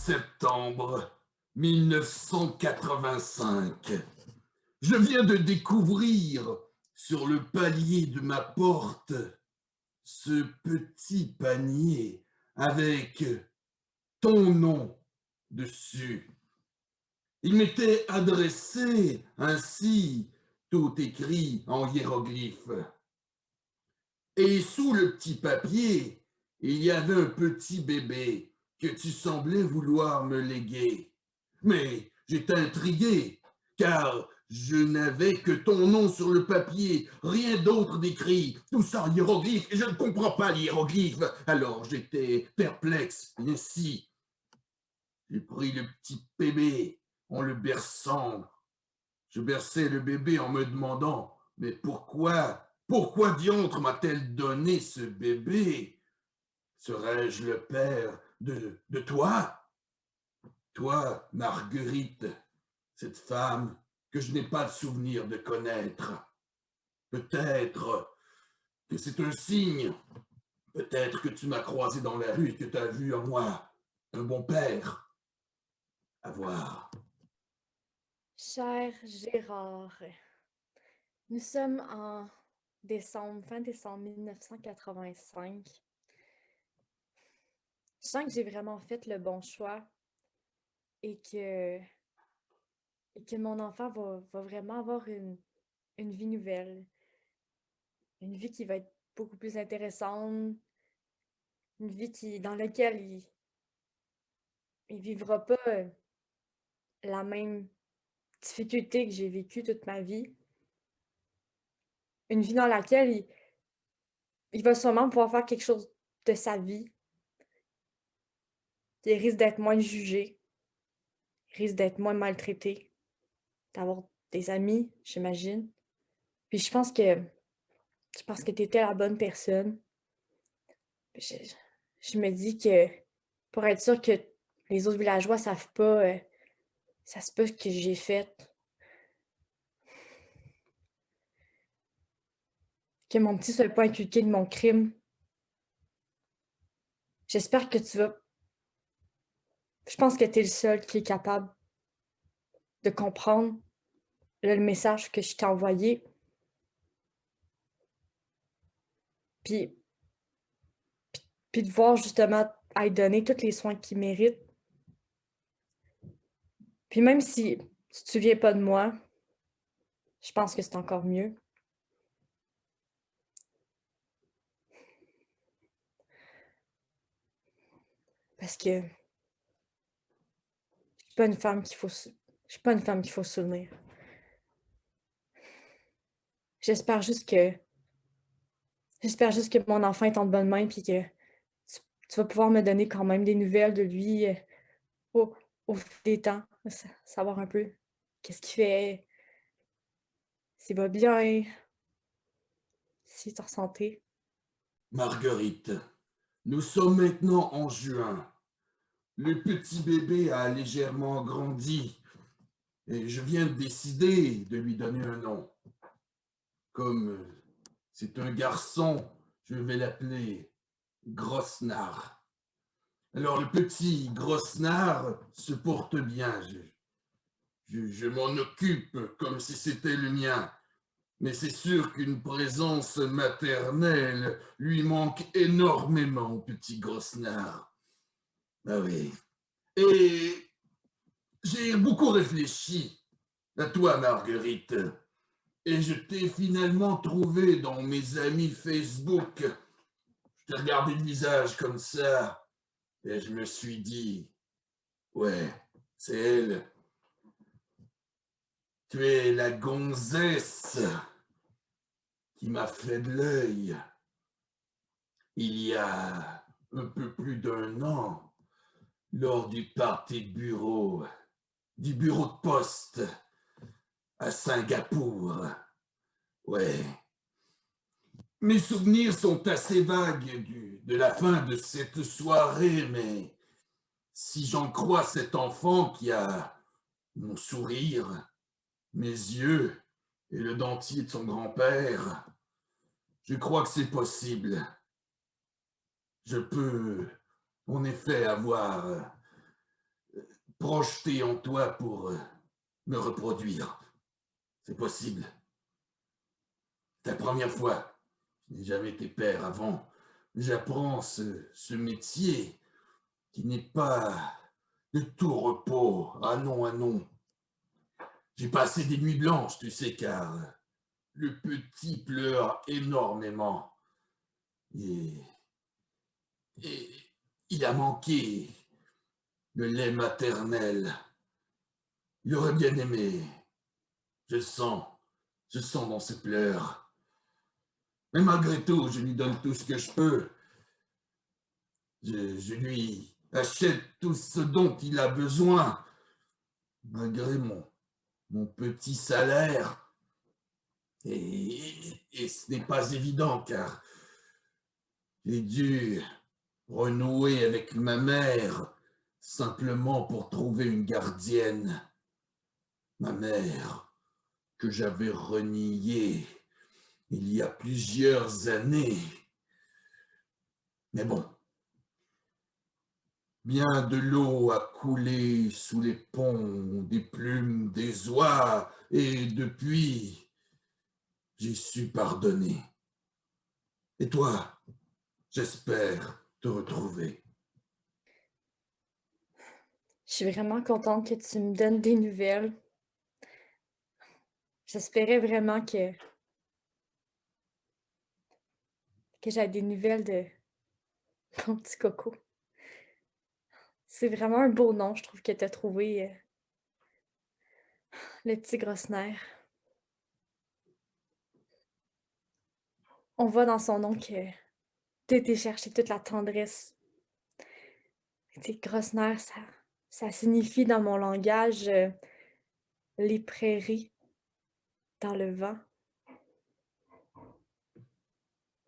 septembre 1985. Je viens de découvrir sur le palier de ma porte ce petit panier avec ton nom dessus. Il m'était adressé ainsi, tout écrit en hiéroglyphes. Et sous le petit papier, il y avait un petit bébé que tu semblais vouloir me léguer. Mais j'étais intrigué, car je n'avais que ton nom sur le papier, rien d'autre d'écrit, tout ça en hiéroglyphes, et je ne comprends pas les hiéroglyphes. Alors j'étais perplexe, et ainsi, j'ai pris le petit bébé en le berçant. Je berçais le bébé en me demandant, mais pourquoi diantre m'a-t-elle donné ce bébé? Serais-je le père de toi? Toi, Marguerite, cette femme que je n'ai pas de souvenir de connaître. Peut-être que c'est un signe. Peut-être que tu m'as croisé dans la rue et que tu as vu en moi un bon père. À voir. Cher Gérard, nous sommes en fin décembre 1985. Je sens que j'ai vraiment fait le bon choix et que mon enfant va vraiment avoir une vie nouvelle, une vie qui va être beaucoup plus intéressante, une vie dans laquelle il vivra pas la même difficulté que j'ai vécue toute ma vie. Une vie dans laquelle il va sûrement pouvoir faire quelque chose de sa vie. Il risque d'être moins jugé, il risque d'être moins maltraité, d'avoir des amis, j'imagine. Puis je pense que tu étais la bonne personne. Je, je me dis que pour être sûr que les autres villageois savent pas, ça se peut que j'ai fait, que mon petit soit pas inculqué de mon crime. J'espère que tu vas. Je pense que tu es le seul qui est capable de comprendre le message que je t'ai envoyé. Puis, puis de voir justement à lui donner tous les soins qu'il mérite. Puis même si tu te souviens pas de moi, je pense que c'est encore mieux. Parce que je suis pas une femme qu'il faut. Je suis pas une femme qu'il faut se souvenir. J'espère juste que. J'espère juste que mon enfant est en de bonnes mains puis que tu vas pouvoir me donner quand même des nouvelles de lui au, au fil des temps. Savoir un peu qu'est-ce qu'il fait, s'il va bien, s'il est en santé. Marguerite, nous sommes maintenant en juin. Le petit bébé a légèrement grandi et je viens de décider de lui donner un nom. Comme c'est un garçon, je vais l'appeler Grosnard. Alors le petit Grosnard se porte bien. Je m'en occupe comme si c'était le mien. Mais c'est sûr qu'une présence maternelle lui manque énormément au petit Grosnard. Ah oui. Et j'ai beaucoup réfléchi à toi, Marguerite. Et je t'ai finalement trouvé dans mes amis Facebook. Je t'ai regardé le visage comme ça. Et je me suis dit, ouais, c'est elle. Tu es la gonzesse qui m'a fait de l'œil il y a un peu plus d'un an, lors du party de bureau, du bureau de poste à Singapour. Ouais. Mes souvenirs sont assez vagues de la fin de cette soirée, mais si j'en crois cet enfant qui a mon sourire, mes yeux et le dentier de son grand-père, je crois que c'est possible. Je peux, en effet, avoir projeté en toi pour me reproduire. C'est possible. C'est la première fois. Je n'ai jamais été père avant. J'apprends ce métier qui n'est pas de tout repos. Ah non, ah non. J'ai passé des nuits blanches, tu sais, car le petit pleure énormément. Et, et il a manqué le lait maternel. Il aurait bien aimé. Je le sens. Je le sens dans ses pleurs. Mais malgré tout, je lui donne tout ce que je peux. Je lui achète tout ce dont il a besoin, malgré mon petit salaire. Et ce n'est pas évident car j'ai dû renouer avec ma mère simplement pour trouver une gardienne. Ma mère que j'avais reniée il y a plusieurs années. Mais bon, bien de l'eau a coulé sous les ponts des plumes des oies et depuis, j'ai su pardonner. Et toi, j'espère te retrouver. Je suis vraiment contente que tu me donnes des nouvelles. J'espérais vraiment que j'aie des nouvelles de mon petit coco. C'est vraiment un beau nom, je trouve, que tu as trouvé, le petit grosse-nerf. On voit dans son nom que tu été chercher toute la tendresse. Tu sais, grosse-nerf, ça signifie dans mon langage, les prairies dans le vent.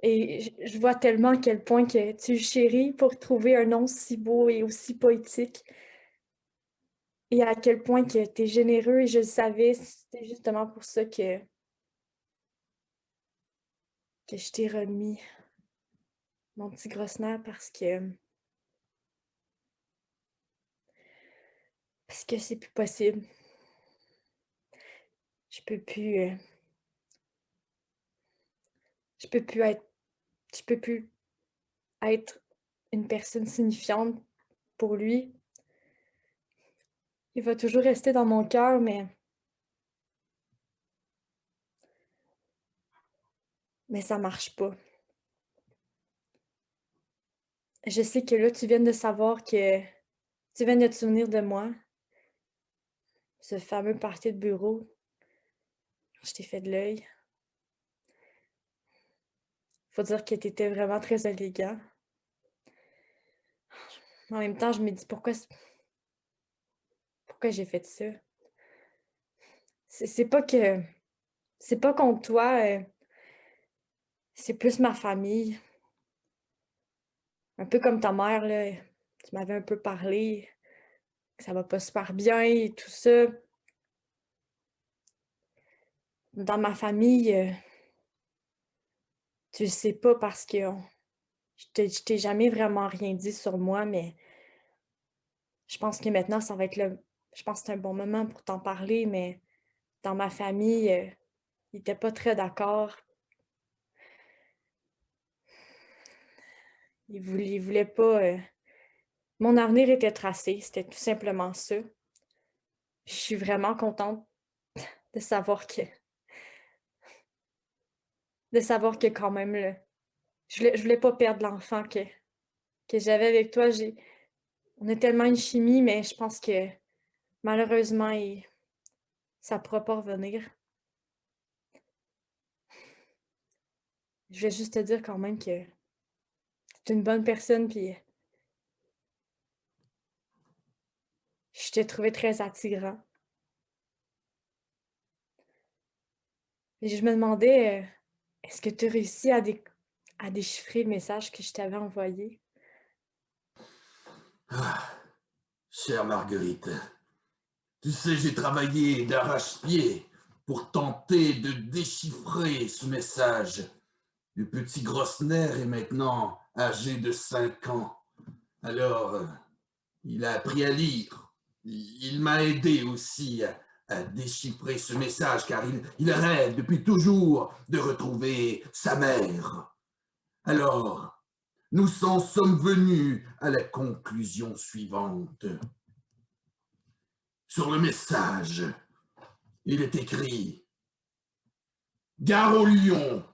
Et je vois tellement à quel point que tu chéris pour trouver un nom si beau et aussi poétique. Et à quel point que tu es généreux et je le savais, c'était justement pour ça que je t'ai remis mon petit grosse-nerf parce que c'est plus possible. Je peux plus, je peux plus être je peux plus être une personne signifiante pour lui. Il va toujours rester dans mon cœur, mais ça marche pas. Je sais que là, tu viens de savoir que tu viens de te souvenir de moi, ce fameux party de bureau. Je t'ai fait de l'œil. Faut dire que tu étais vraiment très élégant. En même temps, je me dis: «Pourquoi j'ai fait ça?» C'est pas que c'est pas contre toi, c'est plus ma famille. Un peu comme ta mère, là, tu m'avais un peu parlé, que ça va pas super bien et tout ça. Dans ma famille, tu le sais pas parce qu'on je t'ai jamais vraiment rien dit sur moi, mais je pense que maintenant, ça va être le je pense que c'est un bon moment pour t'en parler, mais dans ma famille, ils étaient pas très d'accord. Ils voulaient pas, mon avenir était tracé, c'était tout simplement ça. Je suis vraiment contente de savoir quand même là, je voulais pas perdre l'enfant que j'avais avec toi. On a tellement une chimie, mais je pense que malheureusement, ça pourra pas revenir. Je voulais juste te dire quand même que tu une bonne personne, puis je t'ai trouvé très attirant. Et je me demandais, est-ce que tu as réussi à déchiffrer le message que je t'avais envoyé? Ah, chère Marguerite, tu sais, j'ai travaillé d'arrache-pied pour tenter de déchiffrer ce message. Le petit Grossner est maintenant âgé de 5 ans. Alors, il a appris à lire Il m'a aidé aussi à déchiffrer ce message car il rêve depuis toujours de retrouver sa mère. Alors, nous en sommes venus à la conclusion suivante. Sur le message, il est écrit: Gare au lion,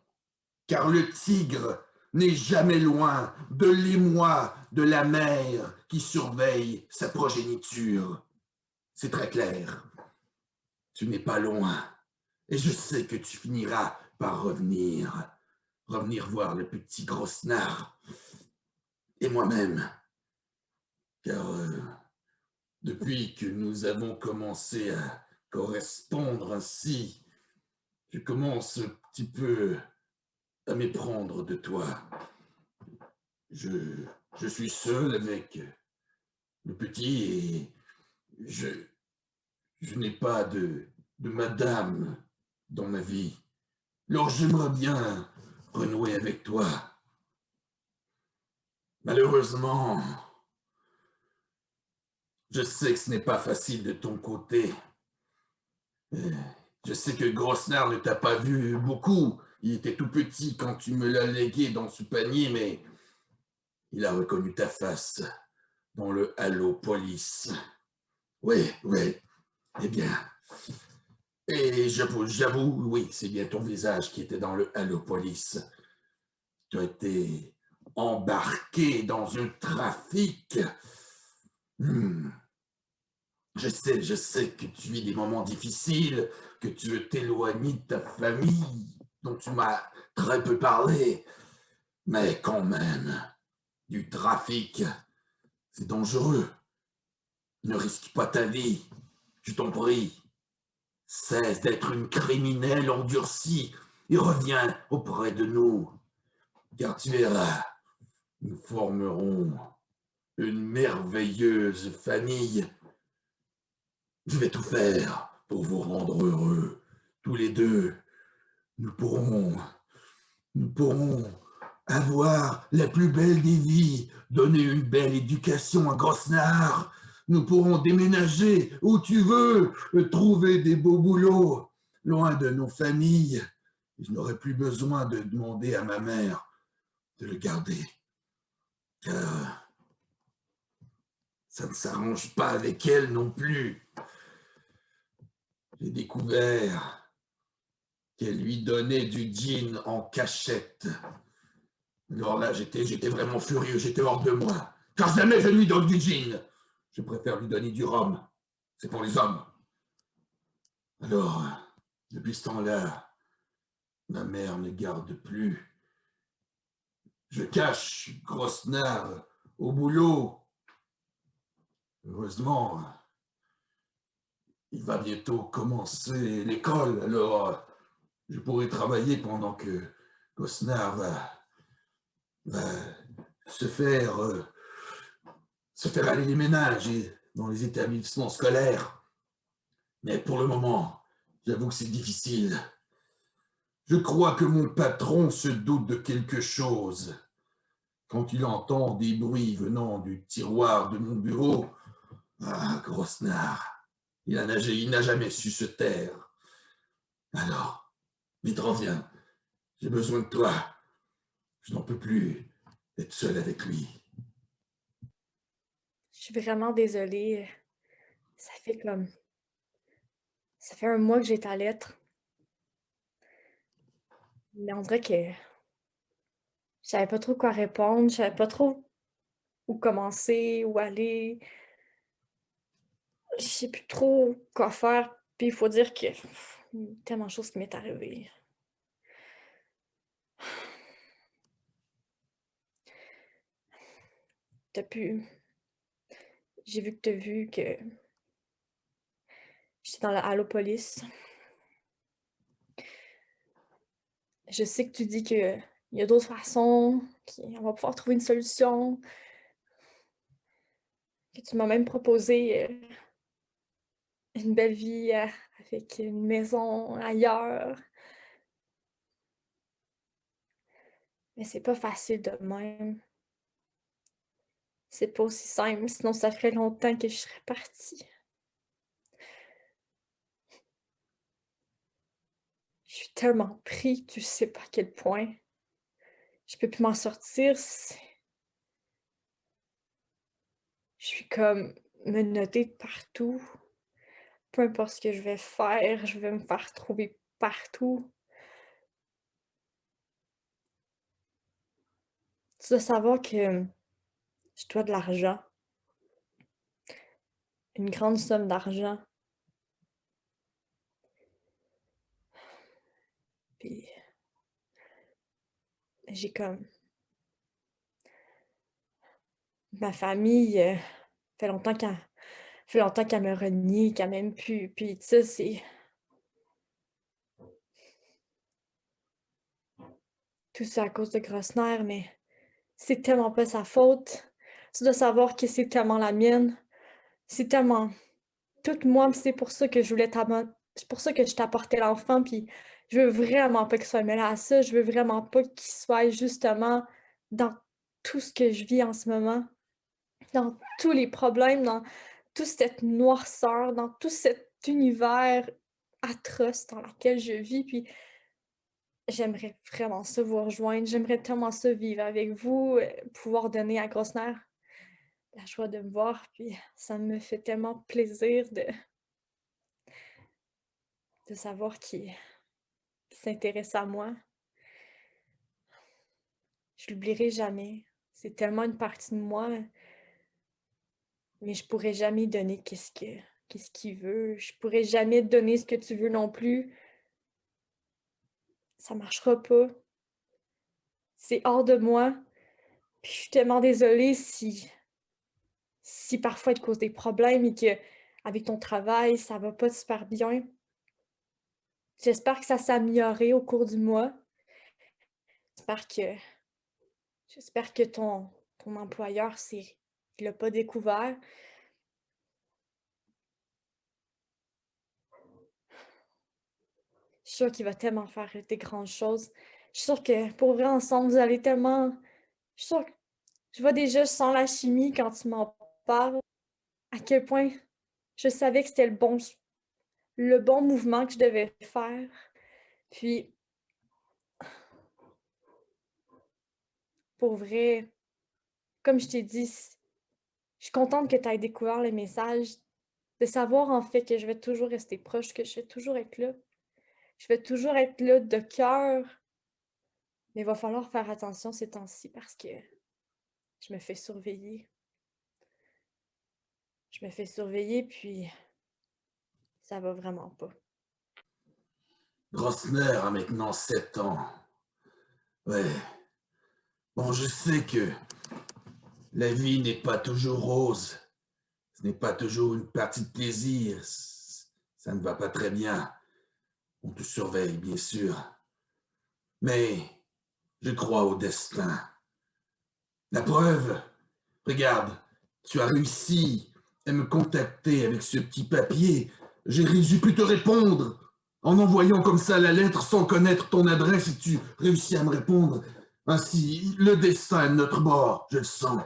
car le tigre n'est jamais loin de l'émoi de la mère qui surveille sa progéniture. C'est très clair. Tu n'es pas loin. Et je sais que tu finiras par revenir voir le petit Grosnard et moi-même, car depuis que nous avons commencé à correspondre ainsi, je commence un petit peu à méprendre de toi. Je, je suis seul avec le petit et je, je n'ai pas de madame dans ma vie. Alors j'aimerais bien renouer avec toi. Malheureusement, je sais que ce n'est pas facile de ton côté. Je sais que Grosnard ne t'a pas vu beaucoup. Il était tout petit quand tu me l'as légué dans ce panier, mais il a reconnu ta face dans le Halo Police. Oui, oui, eh bien. Et j'avoue, oui, c'est bien ton visage qui était dans le Halo Police. Tu as été embarqué dans un trafic. Hmm. Je sais que tu vis des moments difficiles, que tu veux t'éloigner de ta famille, dont tu m'as très peu parlé, mais quand même, du trafic, c'est dangereux. Ne risque pas ta vie, je t'en prie. Cesse d'être une criminelle endurcie et reviens auprès de nous, car tu verras, nous formerons une merveilleuse famille. Je vais tout faire pour vous rendre heureux, tous les deux. Nous pourrons, nous pourrons avoir la plus belle des vies, donner une belle éducation à Grosnard. Nous pourrons déménager où tu veux, trouver des beaux boulots, loin de nos familles. Je n'aurai plus besoin de demander à ma mère de le garder, car ça ne s'arrange pas avec elle non plus. J'ai découvert qu'elle lui donnait du gin en cachette. Alors là, j'étais vraiment furieux, j'étais hors de moi. Car jamais je lui donne du gin. Je préfère lui donner du rhum. C'est pour les hommes. Alors, depuis ce temps-là, ma mère ne garde plus. Je cache Grosnard au boulot. Heureusement, il va bientôt commencer l'école, alors je pourrai travailler pendant que Grosnard va se faire, se faire aller les ménages dans les établissements scolaires. Mais pour le moment, j'avoue que c'est difficile. Je crois que mon patron se doute de quelque chose. Quand il entend des bruits venant du tiroir de mon bureau, ah, Grosnard, il n'a jamais su se taire. Alors, vite reviens, j'ai besoin de toi. Je n'en peux plus d'être seul avec lui. Je suis vraiment désolée. Ça fait comme ça fait un mois que j'ai ta lettre, mais on dirait que je savais pas trop quoi répondre, je savais pas trop où commencer, où aller. Je sais plus trop quoi faire, puis il faut dire que tellement de choses qui m'est arrivé. Tu pu J'ai vu que tu as vu que j'étais dans la Allopolis. Je sais que tu dis qu'il y a d'autres façons, qu'on va pouvoir trouver une solution, que tu m'as même proposé, une belle vie, avec une maison ailleurs. Mais c'est pas facile de même. C'est pas aussi simple, sinon ça ferait longtemps que je serais partie. Je suis tellement pris, tu sais pas à quel point. Je peux plus m'en sortir. Je suis comme menottée de partout. Peu importe ce que je vais faire, je vais me faire trouver partout. Tu dois savoir que je dois de l'argent, une grande somme d'argent. Puis j'ai comme ma famille, fait longtemps qu'elle fait longtemps qu'elle me renie, qu'elle m'aime plus. Puis ça, c'est tout ça à cause de Grossner, mais c'est tellement pas sa faute. Tu dois savoir que c'est tellement la mienne. C'est tellement tout moi, puis c'est pour ça que je voulais c'est pour ça que je t'apportais l'enfant, puis je veux vraiment pas qu'il soit mêlé à ça. Je veux vraiment pas qu'il soit justement dans tout ce que je vis en ce moment, dans tous les problèmes, dans toute cette noirceur, dans tout cet univers atroce dans lequel je vis, puis j'aimerais vraiment ça vous rejoindre. J'aimerais tellement ça vivre avec vous, pouvoir donner à Grosse-Mère la joie de me voir, puis ça me fait tellement plaisir de savoir qu'il s'intéresse à moi. Je l'oublierai jamais. C'est tellement une partie de moi, mais je pourrais jamais donner qu'est-ce qu'il veut. Je pourrais jamais te donner ce que tu veux non plus. Ça marchera pas. C'est hors de moi. Puis je suis tellement désolée si parfois il te cause des problèmes et qu'avec ton travail, ça va pas super bien. J'espère que ça s'est amélioré au cours du mois. J'espère que j'espère que ton employeur il l'a pas découvert. Je suis sûre qu'il va tellement faire des grandes choses. Je suis sûre que pour vrai, ensemble, vous allez tellement. Je suis sûre que je vois déjà, je sens la chimie quand tu m'en parles, à quel point je savais que c'était le bon mouvement que je devais faire. Puis, pour vrai, comme je t'ai dit, je suis contente que tu aies découvert le message, de savoir en fait que je vais toujours rester proche, que je vais toujours être là. Je vais toujours être là de cœur, mais il va falloir faire attention ces temps-ci parce que je me fais surveiller. Je me fais surveiller, puis ça va vraiment pas. Grossner a maintenant 7 ans. Ouais. Bon, je sais que la vie n'est pas toujours rose. Ce n'est pas toujours une partie de plaisir. Ça ne va pas très bien. On te surveille, bien sûr. Mais je crois au destin. La preuve, regarde, tu as réussi à me contacter avec ce petit papier. J'ai pu te répondre en envoyant comme ça la lettre sans connaître ton adresse et tu réussis à me répondre. Ainsi, le destin est de notre bord, je le sens.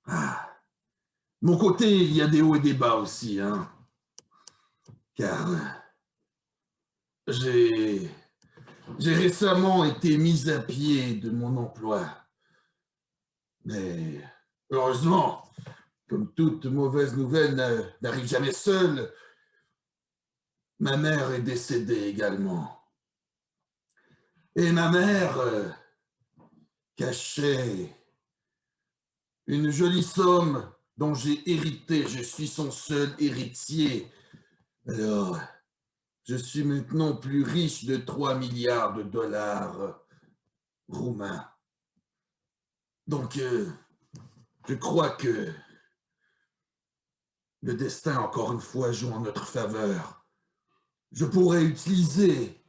Ah. De mon côté, il y a des hauts et des bas aussi, hein. Car j'ai récemment été mis à pied de mon emploi. Mais heureusement, comme toute mauvaise nouvelle n'arrive jamais seule, ma mère est décédée également. Et ma mère cachait une jolie somme dont j'ai hérité. Je suis son seul héritier. Alors, je suis maintenant plus riche de 3 milliards de dollars roumains. Donc, je crois que le destin, encore une fois, joue en notre faveur. Je pourrais utiliser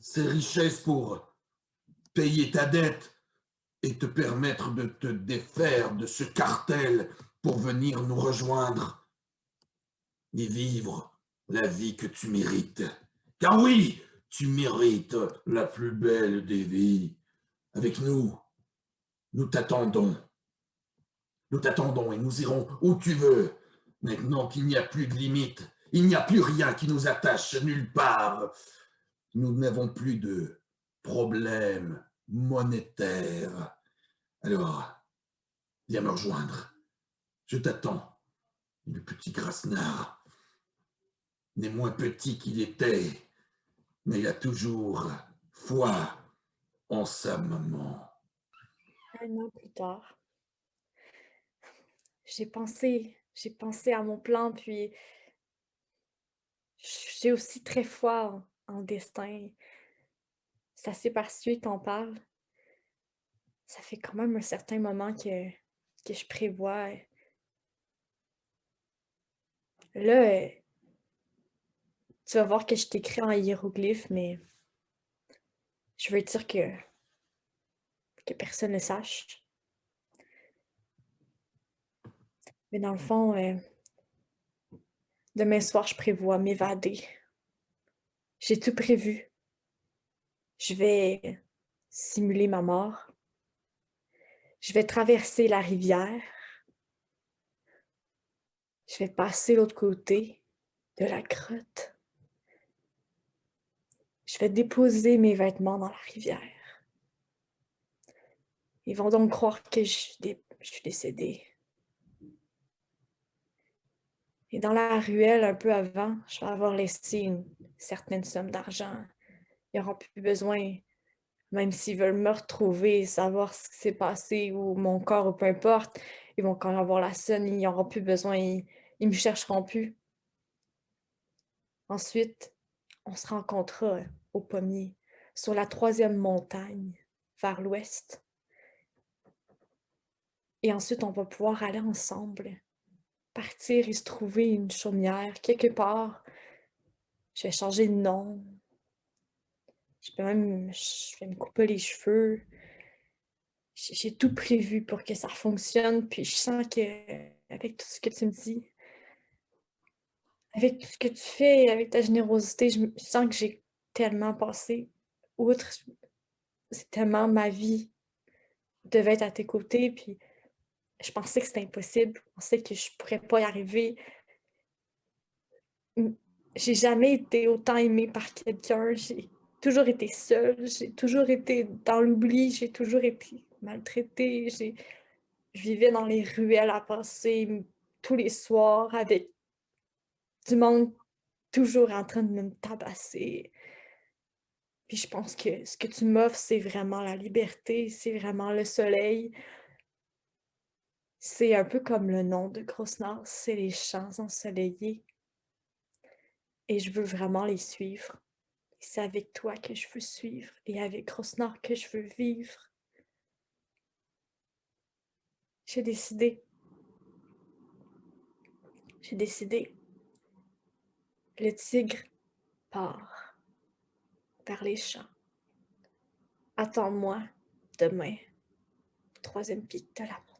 ces richesses pour payer ta dette et te permettre de te défaire de ce cartel pour venir nous rejoindre et vivre la vie que tu mérites. Car oui, tu mérites la plus belle des vies. Avec nous, nous t'attendons. Nous t'attendons et nous irons où tu veux. Maintenant qu'il n'y a plus de limites Il n'y a plus rien qui nous attache nulle part. Nous n'avons plus de problèmes monétaires. Alors, viens me rejoindre. Je t'attends, le petit Grasnard. N'est moins petit qu'il était, mais il a toujours foi en sa maman. Un an plus tard, j'ai pensé à mon plan, puis j'ai aussi très foi en destin. C'est assez particulier que tu parles. Ça fait quand même un certain moment que je prévois. Là, tu vas voir que je t'écris en hiéroglyphe, mais je veux dire que personne ne sache. Mais dans le fond, demain soir, je prévois m'évader. J'ai tout prévu. Je vais simuler ma mort. Je vais traverser la rivière. Je vais passer l'autre côté de la grotte. Je vais déposer mes vêtements dans la rivière. Ils vont donc croire que je suis décédée. Et dans la ruelle, un peu avant, je vais avoir laissé une certaine somme d'argent. Ils n'auront plus besoin, même s'ils veulent me retrouver, savoir ce qui s'est passé ou mon corps ou peu importe, ils vont quand même avoir la somme, ils n'auront plus besoin, ils me chercheront plus. Ensuite, on se rencontrera au pommier, sur la 3e montagne, vers l'ouest. Et ensuite, on va pouvoir aller ensemble, partir et se trouver une chaumière quelque part. Je vais changer de nom. Je vais me couper les cheveux. J'ai tout prévu pour que ça fonctionne, puis je sens que, avec tout ce que tu me dis, avec tout ce que tu fais, avec ta générosité, je sens que j'ai tellement passé outre. C'est tellement ma vie devait être à tes côtés, puis je pensais que c'était impossible. Je pensais que je pourrais pas y arriver. Mmh, j'ai jamais été autant aimée par quelqu'un. J'ai toujours été seule, j'ai toujours été dans l'oubli, j'ai toujours été maltraitée. Je vivais dans les ruelles à passer tous les soirs avec du monde toujours en train de me tabasser. Puis je pense que ce que tu m'offres, c'est vraiment la liberté, c'est vraiment le soleil. C'est un peu comme le nom de Grosse-Nards, c'est les champs ensoleillés et je veux vraiment les suivre. C'est avec toi que je veux suivre et avec Grosse-Nards que je veux vivre. J'ai décidé. J'ai décidé. Le tigre part vers les champs. Attends-moi demain, au 3e pic de la montagne.